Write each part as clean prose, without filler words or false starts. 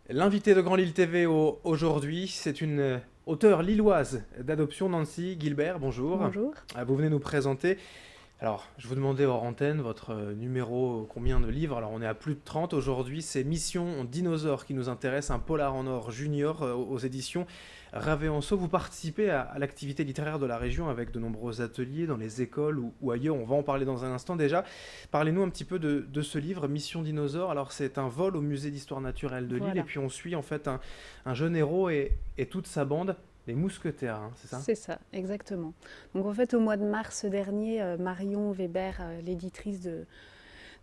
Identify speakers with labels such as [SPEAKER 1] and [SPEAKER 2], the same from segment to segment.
[SPEAKER 1] L'invité de Grand Lille TV aujourd'hui, c'est une auteure lilloise d'adoption, Nancy Gilbert. Bonjour.
[SPEAKER 2] Bonjour.
[SPEAKER 1] Vous venez nous présenter. Alors, je vous demandais hors antenne votre numéro, combien de livres. Alors, on est à plus de 30 aujourd'hui. C'est Mission Dinosaure qui nous intéresse, un polar en or junior aux éditions Ravet-en-Sault. Vous participez à l'activité littéraire de la région avec de nombreux ateliers dans les écoles ou ailleurs. On va en parler dans un instant. Déjà, parlez-nous un petit peu de ce livre, Mission Dinosaure. Alors, c'est un vol au musée d'histoire naturelle de Lille. Et
[SPEAKER 2] Voilà,
[SPEAKER 1] puis, on suit en fait un jeune héros et toute sa bande, les mousquetaires, hein, c'est ça?
[SPEAKER 2] c'est ça, exactement. Donc en fait, au mois de mars dernier, Marion Weber, l'éditrice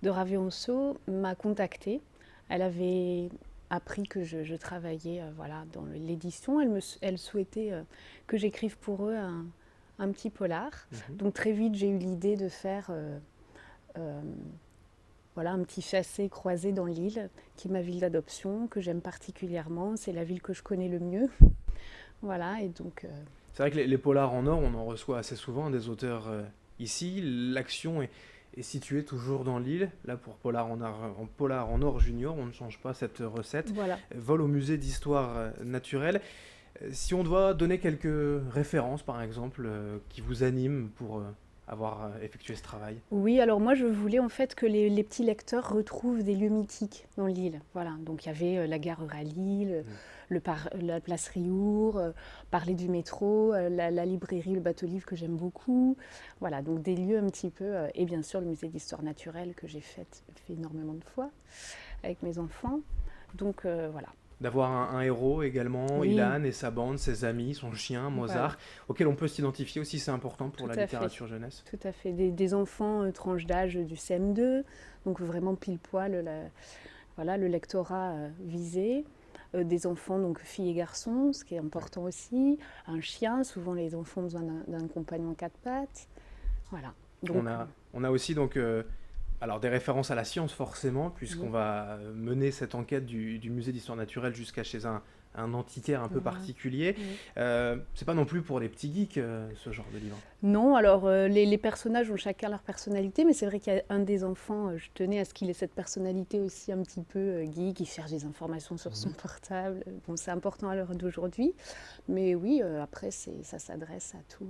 [SPEAKER 2] de Ravet-en-Sault, m'a contactée. Elle avait appris que je travaillais voilà, dans l'édition. Elle souhaitait que j'écrive pour eux un petit polar.
[SPEAKER 1] Mhm.
[SPEAKER 2] Donc très vite, j'ai eu l'idée de faire euh, voilà, un petit chassé-croisé dans l'île, qui est ma ville d'adoption, que j'aime particulièrement. C'est la ville que je connais le mieux. Voilà, et donc
[SPEAKER 1] C'est vrai que les polars en or, on en reçoit assez souvent des auteurs ici. L'action est située toujours dans l'île. Là, pour polar en or junior, on ne change pas cette recette.
[SPEAKER 2] voilà.
[SPEAKER 1] Vol au musée d'histoire naturelle. Si on doit donner quelques références, par exemple, qui vous animent pour avoir effectué ce travail.
[SPEAKER 2] Oui, alors moi je voulais en fait que les petits lecteurs retrouvent des lieux mythiques dans l'île. Voilà, donc il y avait la gare à Lille,
[SPEAKER 1] Mm.
[SPEAKER 2] la place Riour, parler du métro, la librairie, le bateau livre que j'aime beaucoup. Voilà, donc des lieux un petit peu, et bien sûr le musée d'histoire naturelle que j'ai fait énormément de fois avec mes enfants. Donc voilà,
[SPEAKER 1] D'avoir un héros également,
[SPEAKER 2] oui,
[SPEAKER 1] Ilan et sa bande, ses amis, son chien,
[SPEAKER 2] voilà,
[SPEAKER 1] Mozart, auquel on peut s'identifier aussi, c'est important pour
[SPEAKER 2] tout
[SPEAKER 1] la
[SPEAKER 2] à fait.
[SPEAKER 1] littérature jeunesse.
[SPEAKER 2] Tout à fait. Des enfants tranche d'âge du CM2, donc vraiment pile poil voilà, le lectorat visé. Des enfants, donc filles et garçons, ce qui est
[SPEAKER 1] Ouais.
[SPEAKER 2] important aussi. Un chien, souvent les enfants ont besoin d'un compagnon à quatre pattes. Voilà.
[SPEAKER 1] On
[SPEAKER 2] Donc,
[SPEAKER 1] a, on a aussi donc alors des références à la science forcément, puisqu'on
[SPEAKER 2] oui,
[SPEAKER 1] va mener cette enquête du musée d'histoire naturelle jusqu'à chez un antiquaire un peu
[SPEAKER 2] voilà.
[SPEAKER 1] particulier.
[SPEAKER 2] Oui.
[SPEAKER 1] C'est pas non plus pour les petits geeks ce genre de livre.
[SPEAKER 2] Non, alors les personnages ont chacun leur personnalité, mais c'est vrai qu'il y a un des enfants, je tenais à ce qu'il ait cette personnalité aussi un petit peu geek, il cherche des informations sur son
[SPEAKER 1] Mhm.
[SPEAKER 2] portable. Bon, c'est important à l'heure d'aujourd'hui, mais oui, après, ça s'adresse à tout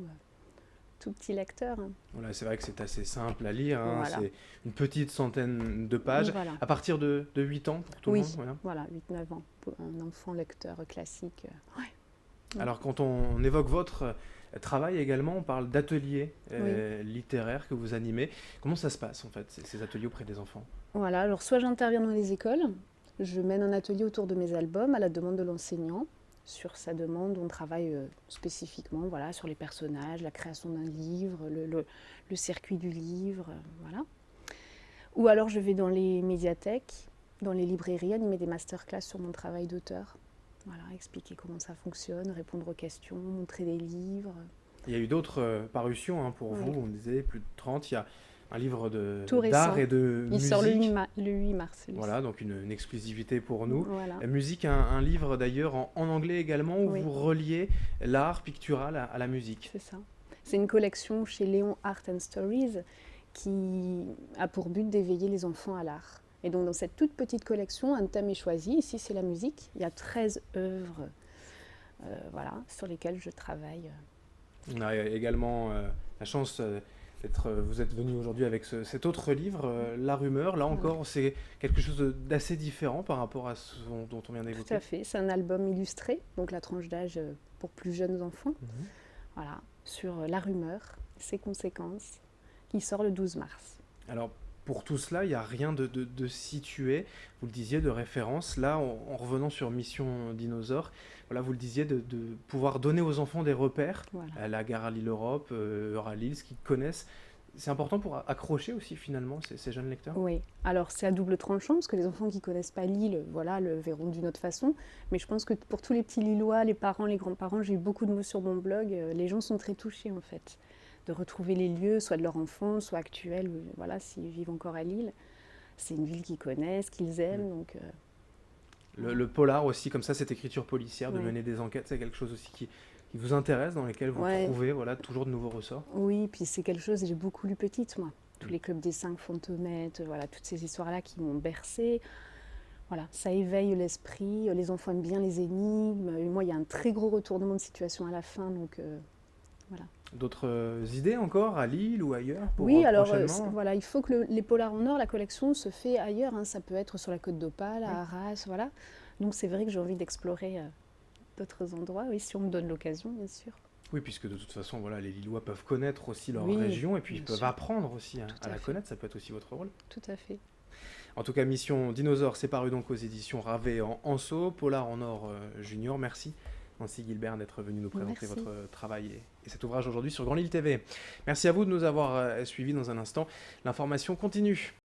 [SPEAKER 2] petit lecteur, hein.
[SPEAKER 1] Voilà, c'est vrai que c'est assez simple à lire, hein,
[SPEAKER 2] Voilà.
[SPEAKER 1] c'est une petite centaine de pages,
[SPEAKER 2] Voilà.
[SPEAKER 1] à partir de 8 ans pour tout le monde.
[SPEAKER 2] Oui,
[SPEAKER 1] Voilà.
[SPEAKER 2] voilà, 8-9 ans, pour un enfant lecteur classique. Ouais.
[SPEAKER 1] Alors quand on évoque votre travail également, on parle d'ateliers
[SPEAKER 2] Oui,
[SPEAKER 1] littéraires que vous animez. Comment ça se passe en fait, ces ateliers auprès des enfants?
[SPEAKER 2] voilà. Alors, soit j'interviens dans les écoles, je mène un atelier autour de mes albums à la demande de l'enseignant. Sur sa demande, on travaille spécifiquement voilà, sur les personnages, la création d'un livre, le circuit du livre, voilà. Ou alors je vais dans les médiathèques, dans les librairies, animer des masterclass sur mon travail d'auteur. Voilà, expliquer comment ça fonctionne, répondre aux questions, montrer des livres.
[SPEAKER 1] Il y a eu d'autres parutions hein, pour vous,
[SPEAKER 2] Oui,
[SPEAKER 1] on disait plus de 30. Il y a un livre
[SPEAKER 2] tout
[SPEAKER 1] d'art
[SPEAKER 2] récent.
[SPEAKER 1] et de
[SPEAKER 2] Il sort
[SPEAKER 1] musique.
[SPEAKER 2] le 8 mars, celui-ci.
[SPEAKER 1] Voilà, donc une exclusivité pour nous.
[SPEAKER 2] Voilà,
[SPEAKER 1] Musique, un livre d'ailleurs en anglais également où
[SPEAKER 2] oui,
[SPEAKER 1] vous reliez l'art pictural à la musique.
[SPEAKER 2] c'est ça. C'est une collection chez Léon Art and Stories qui a pour but d'éveiller les enfants à l'art. Et donc dans cette toute petite collection, un thème est choisi. Ici, c'est la musique. Il y a 13 œuvres voilà, sur lesquelles je travaille.
[SPEAKER 1] On a également la chance vous êtes venu aujourd'hui avec cet autre livre, La Rumeur. Là
[SPEAKER 2] Voilà.
[SPEAKER 1] encore, c'est quelque chose d'assez différent par rapport à ce dont on vient
[SPEAKER 2] Tout à
[SPEAKER 1] d'évoquer.
[SPEAKER 2] fait. C'est un album illustré, donc la tranche d'âge pour plus jeunes enfants.
[SPEAKER 1] Mhm.
[SPEAKER 2] Voilà, sur la rumeur, ses conséquences, qui sort le 12 mars.
[SPEAKER 1] Alors, pour tout cela, il n'y a rien de situé, vous le disiez, de référence. Là, en revenant sur Mission Dinosaure, voilà, vous le disiez, de pouvoir donner aux enfants des repères,
[SPEAKER 2] Voilà.
[SPEAKER 1] à la gare à Lille Europe, Euralille, ce qu'ils connaissent. C'est important pour accrocher aussi finalement ces jeunes lecteurs.
[SPEAKER 2] Oui, alors c'est à double tranchant, parce que les enfants qui ne connaissent pas Lille, voilà, le verront d'une autre façon. Mais je pense que pour tous les petits Lillois, les parents, les grands-parents, j'ai eu beaucoup de mots sur mon blog, les gens sont très touchés en fait, de retrouver les lieux, soit de leur enfance, soit actuels, voilà, s'ils vivent encore à Lille. C'est une ville qu'ils connaissent, qu'ils
[SPEAKER 1] Mm.
[SPEAKER 2] aiment, donc voilà.
[SPEAKER 1] Le polar aussi, comme ça, cette écriture policière, de
[SPEAKER 2] Ouais.
[SPEAKER 1] mener des enquêtes, c'est quelque chose aussi qui vous intéresse, dans lesquelles vous
[SPEAKER 2] Ouais,
[SPEAKER 1] trouvez voilà, toujours de nouveaux ressorts.
[SPEAKER 2] oui, puis c'est quelque chose, j'ai beaucoup lu petite, moi. Tous
[SPEAKER 1] Mm.
[SPEAKER 2] les clubs des cinq fantômettes, voilà, toutes ces histoires-là qui m'ont bercée. Voilà, ça éveille l'esprit, les enfants aiment bien les énigmes, et moi il y a un très gros retournement de situation à la fin, donc voilà.
[SPEAKER 1] D'autres idées encore à Lille ou ailleurs pour
[SPEAKER 2] Oui, alors
[SPEAKER 1] prochainement?
[SPEAKER 2] voilà, il faut que les polars en or, la collection se fait ailleurs, hein, ça peut être sur la Côte d'Opale,
[SPEAKER 1] Oui.
[SPEAKER 2] à Arras, voilà. Donc c'est vrai que j'ai envie d'explorer d'autres endroits, oui, si on me donne l'occasion, bien sûr.
[SPEAKER 1] Oui, puisque de toute façon, voilà, les Lillois peuvent connaître aussi leur
[SPEAKER 2] Oui,
[SPEAKER 1] région et puis ils
[SPEAKER 2] bien
[SPEAKER 1] peuvent
[SPEAKER 2] sûr,
[SPEAKER 1] apprendre aussi à
[SPEAKER 2] tout à
[SPEAKER 1] la
[SPEAKER 2] fait,
[SPEAKER 1] connaître, ça peut être aussi votre rôle.
[SPEAKER 2] tout à fait.
[SPEAKER 1] En tout cas, Mission Dinosaure, c'est paru donc aux éditions Ravet en Anso, Polar en or junior. Merci Nancy Gilbert d'être venue nous présenter
[SPEAKER 2] Merci.
[SPEAKER 1] votre travail et cet ouvrage aujourd'hui sur Grand Lille TV. Merci à vous de nous avoir suivis dans un instant. L'information continue.